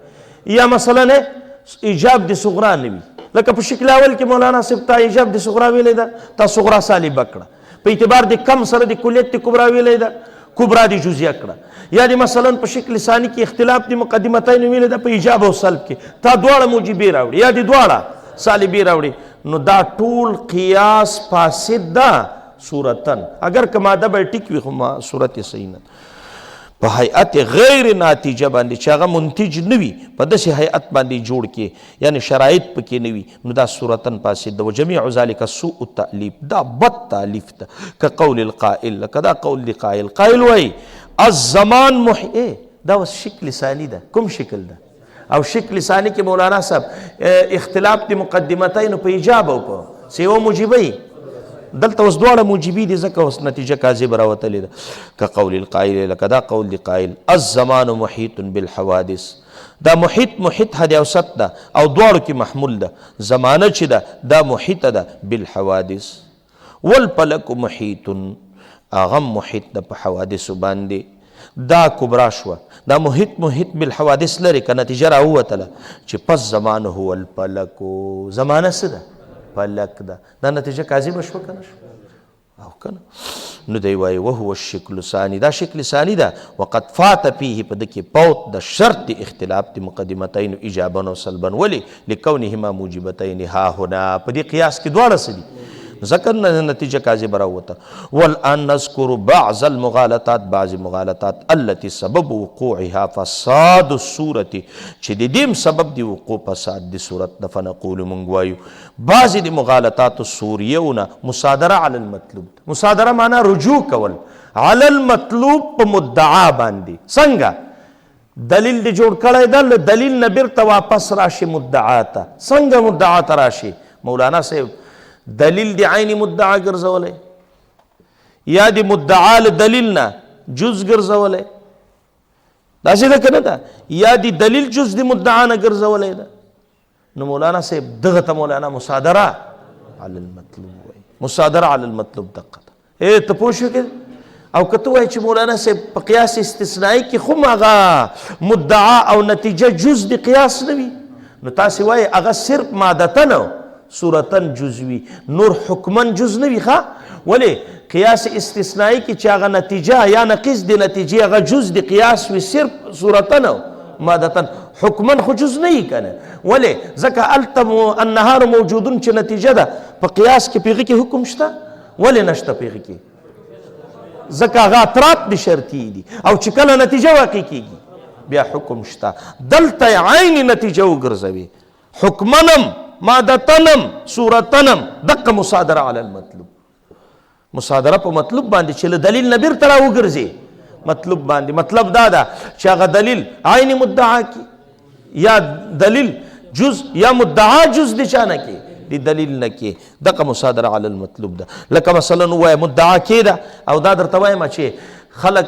یا مثلا ایجاب دي صغرا نه وي لکه په شکل اول کې مولانا صاحب تا ایجاب دي صغرا ویلې ده تا صغرا سالب کړه په اعتبار د کم سره د کلیت کبرا ویلې ده کبرا دی جزیه کړه یا دی مثلا په شکل ثانی کې اختلاف دی مقدمتین ویل ده په ایجاب او سلب کې تا دواړه موجبی راوړي یا دی دواړه سالبی راوړي نو دا ټول قیاس فاسد ده صورتن اگر که ماده به ټیک وي خو صورت صحیح نه په هيئت غیر ناتیجه باندې چې هغه منتج نه وي په داسې هيئت باندې جوړ کې یعنی شرایط پکې نه وي نو دا صورتن فاسد ده. وجميع ذلك سوء التألیف دا بد تألیف ده كقول القائل لکه دا قول دی قائل وای الزمان محی دا وس شکل ثانی ده. کوم شکل ده؟ او شکل ثانی کې مولانا صاحب اختلاف دی مقدمتین په ایجاب او په سیو موجبی دلته اوس دواړه موجبي دي ځکه اوس نتیجه کاذبه راوتلې ده كقول القائل لکه دا قول دی قائل الزمان محیط بالحوادث دا محیط حد اوسط ده او دواړو کې محمول ده زمانه چې ده دا محیط ده بالحوادث والفلک محیط اغم محیط ده په حوادث باندې دا کبرا شوه دا محیط بالحوادث لري که نتیجه راووتله چې پس زمان هو الفلک زمانه څه ده فلک ده دا نتیجه کاذبه شوه که نه شوه او که نه نو دی وایي وهو الشکل ثانی دا شکل ثانی ده وقد فات فيه په ده کې فوت د شرط اختلاف د مقدمتین ایجابا او سلبا ولې لکونهما موجبتین ها هنا په دې قیاس کې دواړه څه دي ذکر نتیجه کاذبه راوته. والان نذكر بعض المغالطات بعض مغالطات التي سبب وقوعها فساد الصورت چې د دې سبب دی وقوع فساد د صورت د فنقول مونږ وایو بعض د مغالطات السوریونه مصادره علی المطلوب. مصادره معنا رجوع کول علی المطلوب په مدعا باندې څنګه دلیل دی جوړ کړی دا دلیل نه بیرته واپس راشي مدعا ته څنګه مدعا ته راشي مولانا صاحب دلیل دی عین مدعا ګرځولی یا دی مدعا له دلیل نه جز ګرځولی داسې ده که نه ده یا دی دلیل جز دی مدعا نه ګرځولی ده نو مولانا صاحب دغه ته مولانا مصادره علی المطلوب وایي مصادره علی المطلوب دقه ده ته پوه شو که او که ته وایي چې مولانا صاحب په قیاس استثنایی کې خو هغه مدعا او نتیجه جز دی قیاس نه وي نو تاسې وایي هغه صرف مادتن صورتن جزوی نور حکمن جز نه وي ښه ولې قیاس استثنایی کې چې هغه نتیجه یا نقیض د نتیجې هغه جز د قیاس وي صرف صورتن او مادتن حکمن خو جز نه یې کنه. ولې ځکه هلته النهار موجودون چې نتیجه ده په قیاس کې په هغې کې حکم شته. ولې نشته په هغې کې؟ ځکه هغه اطراف دي شرطي دي او چې کله نتیجه واقع کېږي بیا حکم شته. دلته یې عین نتیجه وګرځوي، حکمنم مادتنم صورتنم دقه مصادره علی المطلوب. مصادره په مطلوب باندې چې له دلیل نه بیرته راوګرځي مطلوب باندې. مطلب دا ده چې هغه دلیل عین مدعا کی یا دلیل جز یا مدعا جز د چا نه کې دی دلیل نه کې، دغه مصادره علی المطلوب ده. لکه مثلا ووایه مدعا کېده او دا درته وایم چې خلک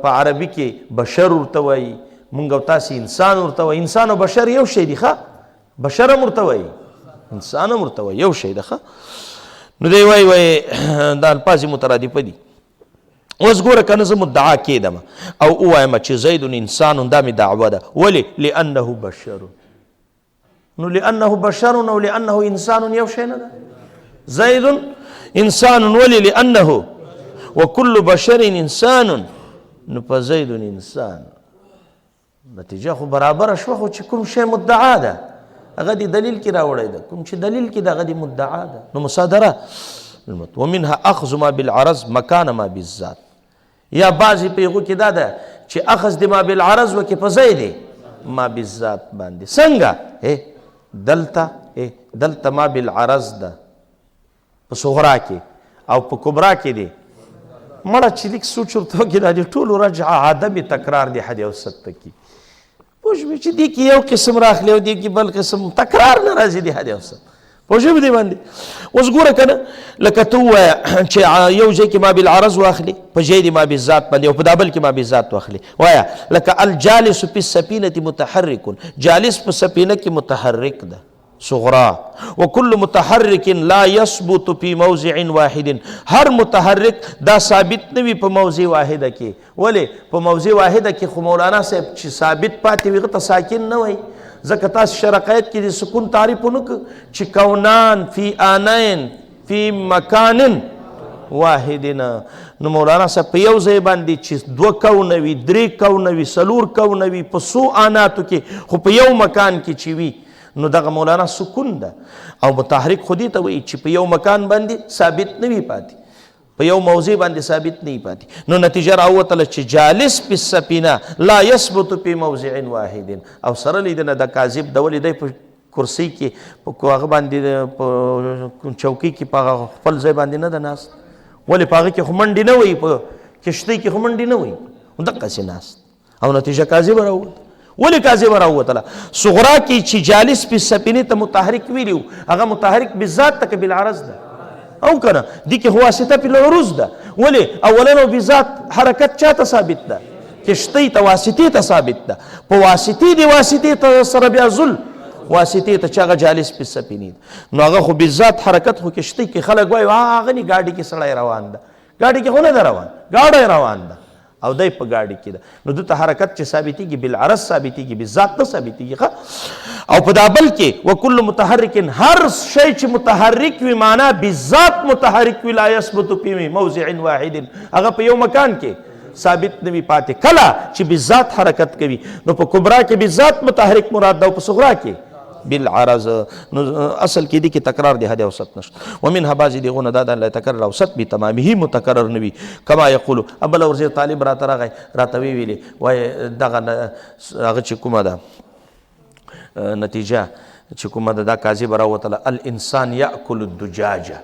په عربي کې بشر ورته وایي، مونږ او تاسې انسان ورته وایي. انسان او بشر یو شی دی ښه، بشر هم ورته وایي انسان هم ورته وایي، یو شی ده ښه. نو دی وایي دا الفاظ مترادفه دي. اوس ګوره که نه زه مدعا کېدم او ووایم چې زید انسان، دا مې دعوه ده. ولې؟ لانه بشر. نو لانه بشر او لانه انسان یو شی نه ده. زید انسان ولې؟ لانه وكل بشر انسان. نو په زید انسان نتیجه خو برابره شوه، خو چې کوم شی مدعا ده هغه دې دلیل کې راوړی ده، کوم چې دلیل کې ده هغه دې مدعا ده. نو مصادره. ومنها اخذ ما بالعرض مکان ما بالذات. یا بعضې په هغو کې دا ده چې اخذ د ما بالعرض وکې په ځای دی ما بالذات باندې. څنګه؟ دلته ما بالعرض ده په صغرا کې او په کبرا کې دی. مړه چې لیک سوچ ورته وکړي دا د ټولو رجع عدم تکرار دی حد اوسط ته کې. پوه شوې چې دې کې یو قسم راخلي او دې کې بل قسم تکرار نه راځي دی حد اوسط. پوه شوې دې باندې. اوس ګوره که نه لکه ته ووایه چې یو ځای کې ما بالعرض واخلي په ځای د ما بالذات باندې او په دا بل کې ما بالذات واخلي. وایه لکه الجالس فی السفینة متحرک، جالس په سفینه کې متحرک ده صغرا. وكل متحرك لا يثبت في موضع واحد. هر متحرک دا ثابت نه وي په موضع واحده کې. ولې؟ په موضع واحده کې خو مولانا صاحب چې ثابت پاتې وي هغه ته ساکن نه وایي. ځکه تاسو شرقیت کې د سکون تعریف ونه کړ چې کونان فی آنین فی مکان واحدنا. نو مولانا صاحب په یو ځای باندې چې 2 کونه وي 3 کونه وي 4 کونه وي په څو آناتو کې خو په یو مکان کې چې وي نو دغه مولانا سکون ده. او متحرک خو دې ته وایي چې په یو مکان باندې ثابت نه وي پاتې، په یو موضوع باندې ثابت نه وي پاتې. نو نتیجه راووتله چې جالس په سفینه لا یثبت په موضع واحد. او سره لیدنه د کاذب د ولې دی په کرسۍ کې په هغه باندې په چوکۍ کې په خپل ځای باندې نه ده ناست. ولې په هغه کې خو منډې نه وایي، په کشتۍ کې خو منډې نه وایي، دقسې ناست او نتیجه کاذبه راووته. ولې کاذبه راووتله؟ صغرا کې چې جالس په سفینې ته متحرک ویلي وو هغه متحرک بالذات ته که بالعرض ده او که نه دې کې خو واسطه په العروض ده. ولې؟ اولا او بذات حرکت چا ته ثابت ده؟ کشتۍ ته واسطې ته ثابت ده. په واسطې د واسطې ته سره بیا ذل واسطې ته چې هغه جالس په سفینې ده. نو هغه خو بالذات حرکت خو کشتۍ کې خلک وایي هغه نی ګاډي کې سړی روان ده، ګاډي کې خو نه ده روان، ګاډی روان ده او دی په ګاډي کې ده. نو دته حرکت چې ثابتېږي بالعرض ثابتېږي بالذات نه ثابتېږي. او په دا بل کې وکل متحرک هر شی چې متحرک وي معنا بالذات متحرک وي لا یثبت فی موضع واحد. هغه په یو مکان کې ثابت نه وي پاتې. کله چې بالذات حرکت کوي نو په کبرا کې بالذات متحرک مراد ده او په صغرا کې بالعرض. نو اصل کې دي کې تکرار دی حد اوسط نشته. ومنها بعضې دغونه دا لا يتکرر اوسط بتمامه متکرر نه وي کما یقولو. بله ورځې طالب راته راغی راته ویلې وایي دغه هغه چې کومه ده نتیجه چې کومه ده دا کاذبه راوتله الانسان یاکل الدجاجه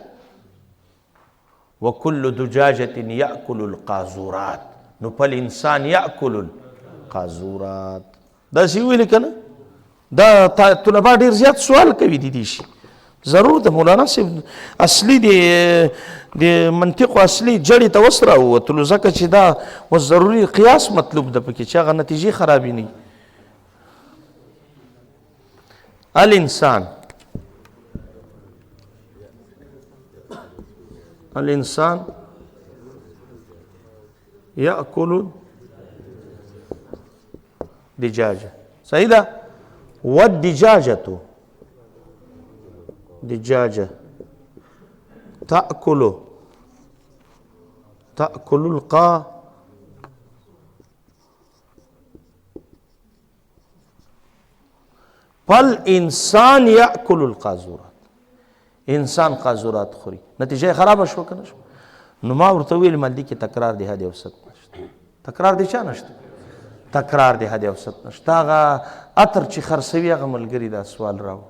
وکل دجاجة یاکل القاذورات. نو فالانسان یاکل القاذورات. داسې ویلې که نه؟ دا طلبا ډېر زیات سوال کوي دي شي. ضرور د مولانا صاحب اصلي د منطق اصلي جړې ته اوس راووتلو ځکه چې دا اوس ضروري قیاس مطلوب ده پکې چې هغه نتیجې خرابې نه وي. الانسان یاکل دجاجه. صحیح ده. والدجاجة دجاجة تأكل فالانسان یاکل القاذورات، انسان قاذورات خوري. نتیجه خراب شو کنه شو. نو ما ورته ویل ملدی کې تکرار دی هدي اوسط نشته. تکرار دی چا نشته؟ تکرار دی هدي اوسط نشته. هغه عطر چې خرڅوي هغه ملګری دا سوال راو،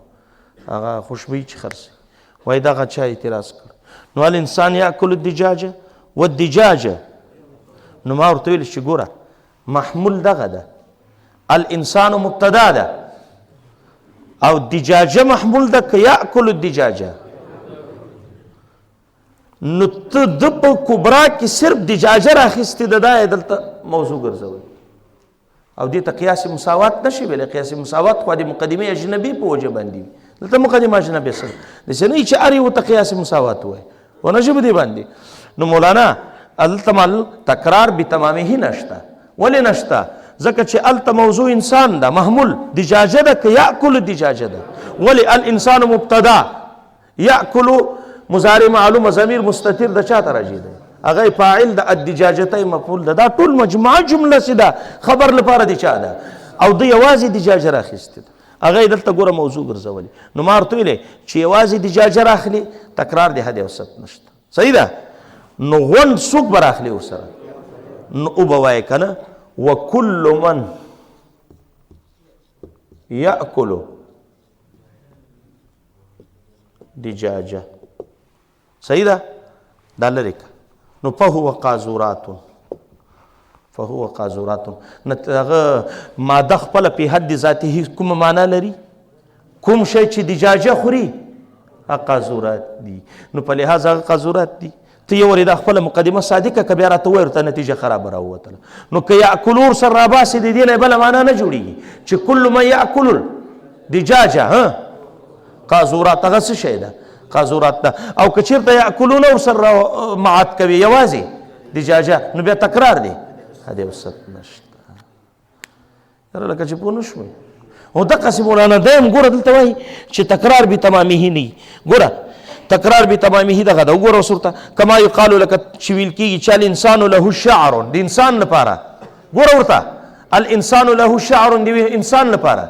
هغه خوشبويي چې خرڅوي وای دغه چا اعتراض کړ. نو الانسان یاکل الدجاجه والدجاجه، نو ما ورته ویل چې ګوره محمول دغه ده، الانسان مبتدا ده او دجاجه محمول ده که یاکل الدجاجه. نو ته د په کبرا کې صرف دجاجه راخیستې ده، دا دلته موضوع ګرځوي او دې ته قیاس مساوات نشي ویلی. قیاس مساوات خو د مقدمې اجنبي په وجه باندې وي، دلته مقدمه اجنبي سره داسې نه چې هر یو ته قیاس مساوات وایي ونه شي په دې باندې. نو مولانا هلته مال تکرار بتمامه نشته. ولې نشته؟ ځکه چې هلته موضوع انسان ده، محمول دجاجه ده که یاکل دجاجه ده. ولې الانسان مبتدا، یاکل مضارع معلوم ضمیر مستتر د چا ته راځي دی، هغه فاعل د الدجاجتین مفعول ده. دا ټول مجموعه جمله چې ده خبر لپاره د چا ده او د یوازې دجاجه راخیستې ده، هغه دلته ګوره موضوع ګرځولې. نو ما ورته ویلې چې یوازې دجاجه راخلي تکرار د حد اوسط نشته. صحیح ده؟ نو غونډ څوک به راخلي ورسره؟ نو وبه وایې که نه وکل من یاکل دجاجه. صحیح ده؟ دا لرې که. نو فهو قاذورات، فهو قاذورات. هغه ماده خپله په حد ذاته کومه معنا لري؟ کوم شی چې دجاجه خوري هغه قاذورات دي. نو په لحاظ هغه قاذورات دي. ته یې ورې دا خپله مقدمه صادقه که بیا راته ووایې ورته نتیجه خرابه راووتله. نو که یاکلور سره راباسې د دې نه بله معنا نه جوړېږي چې کل من یاکل دجاجه قاذورات هغه څه شی ده؟ قاذورات ده. او که چېرته یاکلون ورسره معاد کوي یوازې دجاجه نو بیا تکرار دی هدي اوسط نشته. یاره لکه چې پوه نه شوئ. او دقسې مولانا دیم ګوره دلته وایي چې تکرار بتمامه نه وي. ګوره تکرار بتمامه دغه ده. وګوره اوس ورته کما یقالو لکه چې ویل کېږي چې الانسان له شعر، د انسان لپاره ګوره ورته الانسان له شعر، د انسان لپاره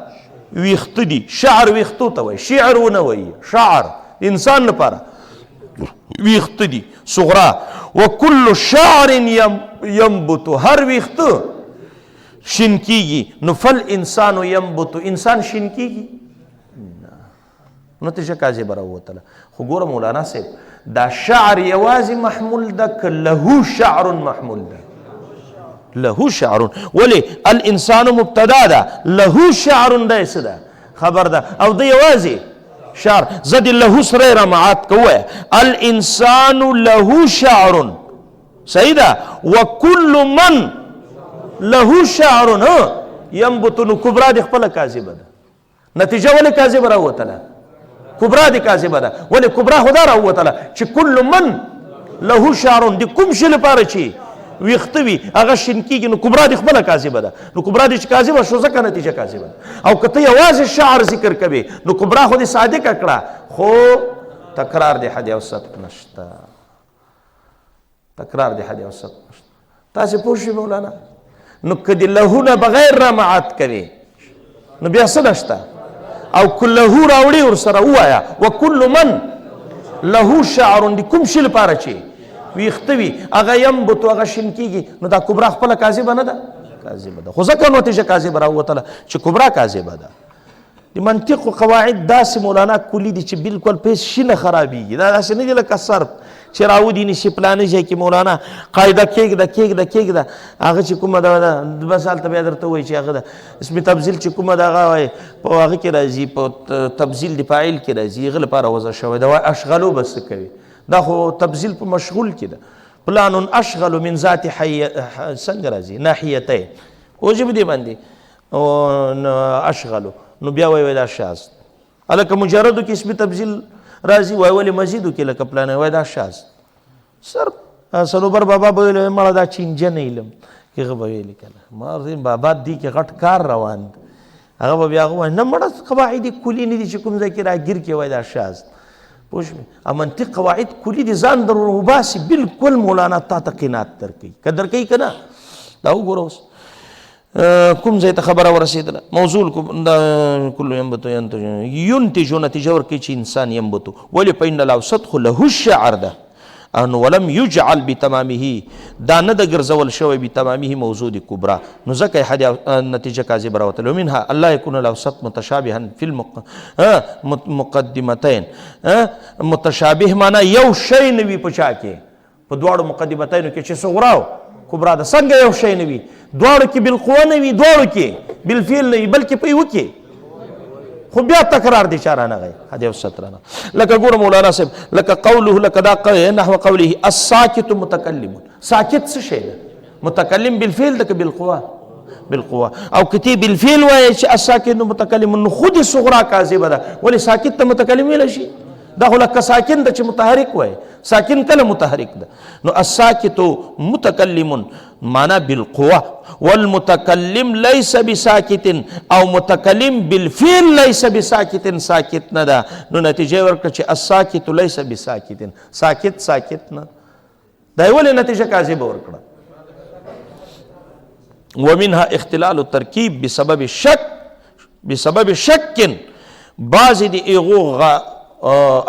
ویښته دي. شعر ویښتو ته وایي، شعر ونه وایي، شعر انسان لپاره ویښته دي صغرا. وکل شعر ینبت، هر ویښته شین کیږي. نو فالانسان ینبت، انسان شین کیږي؟ نتیجه کاذبه راووتله. خو ګوره مولانا صاحب دا شعر یوازې محمول ده که له شعر محمول ده؟ له شعر. ولې الانسان مبتدا ده، له شعر ده څه ده؟ خبر ده. او ده یوازې شعر زد له سره را معاد کوه الانسان له شعر. صحیح ده؟ وکل من له شعر ینبت. نو کبرا د خپله کاذبه ده. نتیجه ولې کاذبه راووتله؟ کبرا د کاذبه ده. ولې کبرا خو دا راووتله چې کل من له شعر، د کوم شي لپاره چې ویښته وي هغه شین کېږي. نو کبرا د خپله کاذبه ده. نو کبرا د چې کاذبه شو ځکه نتیجه کاذبه ده. او که ته یوازې شعر ذکر کوې نو کبرا خو دې صادقه کړه خو تکرار د حد اوسط نشته. تکرار د حد اوسط نشته. تاسې پوه شئ مولانا؟ نو که د لهو نه بغیر را معاد کوې نو بیا څه نشته؟ او که لهو راوړې ورسره ووایه وکل من له شعر، د کوم شي لپاره چې ویښته وي هغه ینبت هغه شین کېږي. نو دا کبرا خپله کاذبه نه ده؟ کاذبه ده. خو ځکه نتیجه کاذبه راووتله چې کبرا کاذبه ده. د منطق قواعد داسې مولانا کلي دي چې بالکل پیس شي نه خرابېږي. دا داسې نه دي لکه صرف چې راودي نشي پلانې ځای کې مولانا قاعده کېږده کېږده کېږده هغه چې کومه ده بس هلته بیا درته وایي چې هغه ده اسم تبذیل چې کومه ده هغه وایي په هغه کې راځي، په تبذیل د فاعل کې راځي، هغه لپاره وضع شوی ده. وایي اشغلو به څه کوي؟ دا خو تبذیل په مشغول کې ده. پلان اشغل من ذات څنګه راځي؟ ناحیتین وجب دې باندې اشغلو. نو بیا وایي دا شاذ. هلکه مجردو کې اسم تبذیل راځي وای ولې مزیدو کې لکه پلان وای دا شاذ. صرف سنوبر بابا به ویل مړه دا چینجن علم هغه به ویل کنه ما ورته بابا دی کې غټ کار روان هغه به بیا وای نه مړه قواعد کلی نه دي چې کوم ځای کې راګیر کې وای دا شاذ. پوه شوې؟ منطق قواعد کلی دي ځان در وباسي بالکل مولانا تا ته قناعت درکوي که درکوي که نه. دا وګوره اوس کوم ځای ته خبره ورسېدله موضوع کل ينتج نتیجه ورکوي چې انسان ینبتو ولې فإن الأوسط خو له الشعر ده ان ولم يجعل بتمامه دا نه د ګرځول شوی بتمامه موضوع د کبرا نو ځکه نتیجه کاذبه راوتله ومنها الله يكون الأوسط متشابها في المقدمتين متشابه معنا یو شی نه وي په چا کې په دواړو مقدمتینو کې چې صغرا او کبرا ده څنګه یو شی نه وي دواړو کې بالقوه نه وي دواړو کې بالفعل نه وي بلکې په یوه کې خو بیا تکرار دي چاره نه غي هدي وسترنا لکه ګور مولانا صاحب لکه قوله لکه دا نحو قوله الساکت متکلم ساکت څه شی ده متکلم بالفعل ده بالقوه بالقوه او کتی بالفعل وای چې الساکت متکلم نو خود صغرا کاذبه ده ولی ساکت ته متکلم ویل شي دا خو لکه ساکن ده چې متحرک وای ساکن کله متحرک ده نو الساکت متکلم معنا بالقوه والمتكلم ليس بساكت او متكلم بالفعل ليس بساكت ساكت نه ده نو نتیجه ورکړه چې الساکت ليس بساکت ساکت نه دا ولې نتیجه کاذبه ورکړه ومنها اختلال الترکیب بسبب شک بعض دی ایغو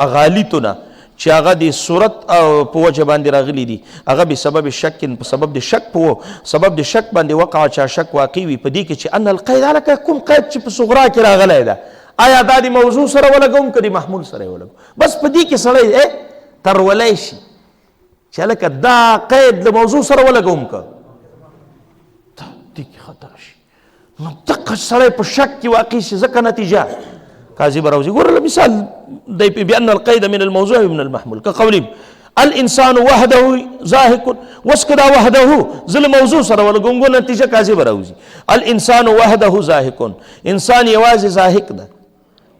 اغالیتونه چې هغه د صورت او په وجه باندې راغلي دي هغه به سبب شک په سبب د شک په سبب د شک باندې وقع چا شک واقع وي په دې کې چې ان القید علاقه کوم قید چې په صغرا کې راغلی ده آیا دا د موضوع سره ولګوم که د محمول سره ولګوم بس په دې کې سړی ترولی شي چې هلکه دا قید د موضوع سره ولګوم که دې کې خطا شي نو دقه سړی په شک کې واقع شي ځکه نتیجه كاذب روزي قول مثال بأن القيد من الموضوع ومن المحمول كقولهم الإنسان وحده زاهق واسكدا وحده ظل موضوع سر ولا قنقون نتيجة كاذب روزي الإنسان وحده زاهق إنسان يوازي زاهق ده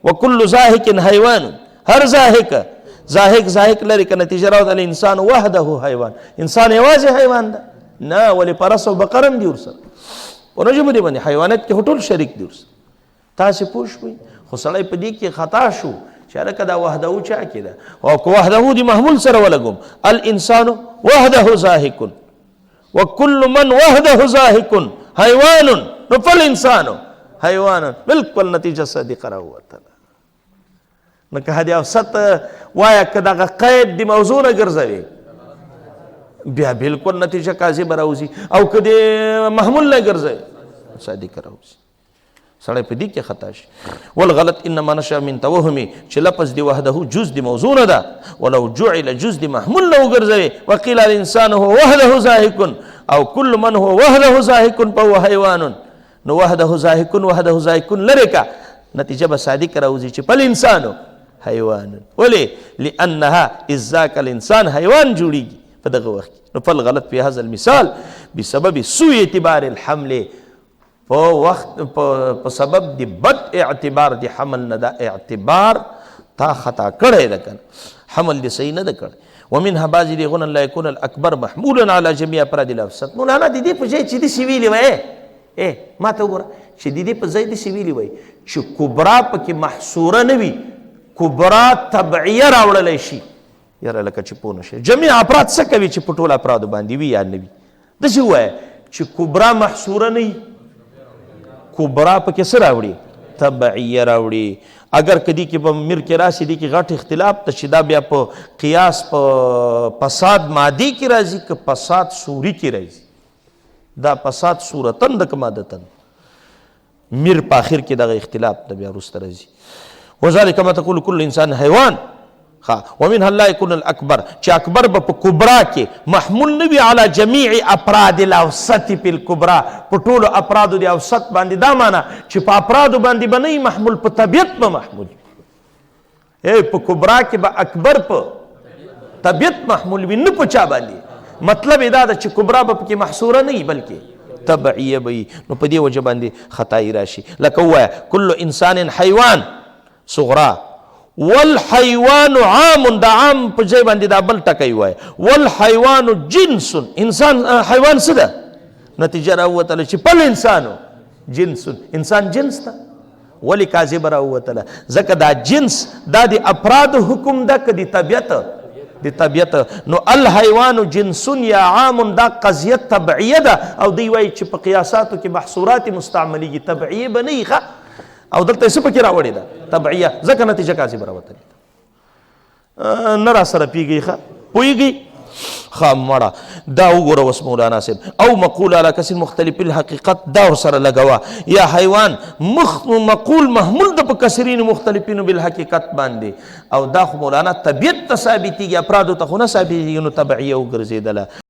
وكل زاهق حيوان هر زاهق لري كنتيجة روز الإنسان وحده حيوان إنسان يوازي حيوان ده نا ولي پرس وبقرم دي ورسل ونجم دي بني حيوانات كي هطول شريك دي ورسل تاسي پوش بي خو سړی په دې کې خطا شو چې هلکه دا وحده چا کې ده او که وحده د محمول سره ولګوم الانسان وحده زاهق وكل من وحده زاهق حیوان نو فالانسان حیوان بالکل نتیجه صادقه راووتله نو که هدي اوسط وایه که دغه قید د موضوع نه ګرځوي بیا بالکل نتیجه کاذبه راوځي او که د محمول نه ګرځوي صادقه راوځي سړی په دې کې خطا شي والغلط انما نشا من توهمي چې لفظ دی وحده جز دی موضوع نه ده ولو جعل جز دی محمول له وګرځوي وقيل الانسان هو وحده زاهق او كل من هو وحده زاهق فهو حيوان نو وحده زاهق لريكا نتیجه به صادق راوځي چې بل انسان حیوان ولې لانها ازاک الانسان حیوان جوړیږي په دغه وخت نو فالغلط في هذا المثال بسبب سوء اعتبار الحمل په سبب دی بد اعتبار دی حمل نه دا اعتبار تا خطا کړی ده کنه حمل دی صحیح نه ده کړی ومنها بعض دی غن لا يكون الاكبر محمولا على جميع افراد الافسد مولانا د دې په ځای چې دی سیویلی وای ما ته وګوره چې د دې په ځای دی سیویلی وای چې کبرا پکې محصوره نه وي کبرا تبعیه راوړلی شي یاره لکه چې پوه نشي جميع افراد څه کوي چې په ټولو افرادو باندې وي یا نه وي داسې ووایه چې کبرا محصوره نه وي کبرا پکې څه راوړي تبعیه راوړي اگر کدی کې په میر کې راشي دی کې غټ اختلاف ته چې دا بیا په قیاس په فساد مادي کې راځي که فساد صوري کې راځي دا فساد صورتن د که مادتن میر په آخر کې دغه اختلاف ته بیا وروسته راځي وذلك ما تقول كل انسان حیوان ومنها لا يكون الاكبر چې اکبر به په کبرا کې محمول نه وي على جميع افراد الاوسط في الكبرى په ټولو افرادو د اوسط باندې دا معنا چې په افرادو باندې به نه محمول په طبیعت به محمول په کبرا کې به اکبر په طبیعت محمول وي نه په چا باندې مطلب دا ده چې کبرا به پکې محصوره نه وي بلکې تبعیه به وي نو په دې وجه باندې خطایي راشي لکه ووایه کل انسان حیوان صغرا والحیوان عام دا عام په ځای باندې دا بل ټکی وای والحیوان جنس انسان حیوان څه ده نتیجه راووتله چې بل انسانو جنس انسان جنس ده ولې کاذبه راووتله ځکه دا جنس دا د افرادو حکم ده که د طبیعت د طبیعت. نو الحیوان جنس یا عام دا قضیه طبعیه ده او دی وایي چې په قیاساتو کې محصورات مستعملیږي، طبعیه به نه وي ښه. او دلته څه پکې راوړې ده طبعیه، ځکه نتیجه کاذبه راوتلې ده. نه را سره پیږي ښه پوهېږي ښه مړه. دا وګوره اوس مولانا صاحب او مقول علی کثیر مختلف الحقیقت دا ورسره لګوه. یا حیوان مقول محمول د په کثیرین مختلفین بالحقیقت باندې، او دا خو مولانا طبیعت ته ثابتېږي، افرادو ته خو نه ثابتېږي، نو تبعیه وګرځېدله.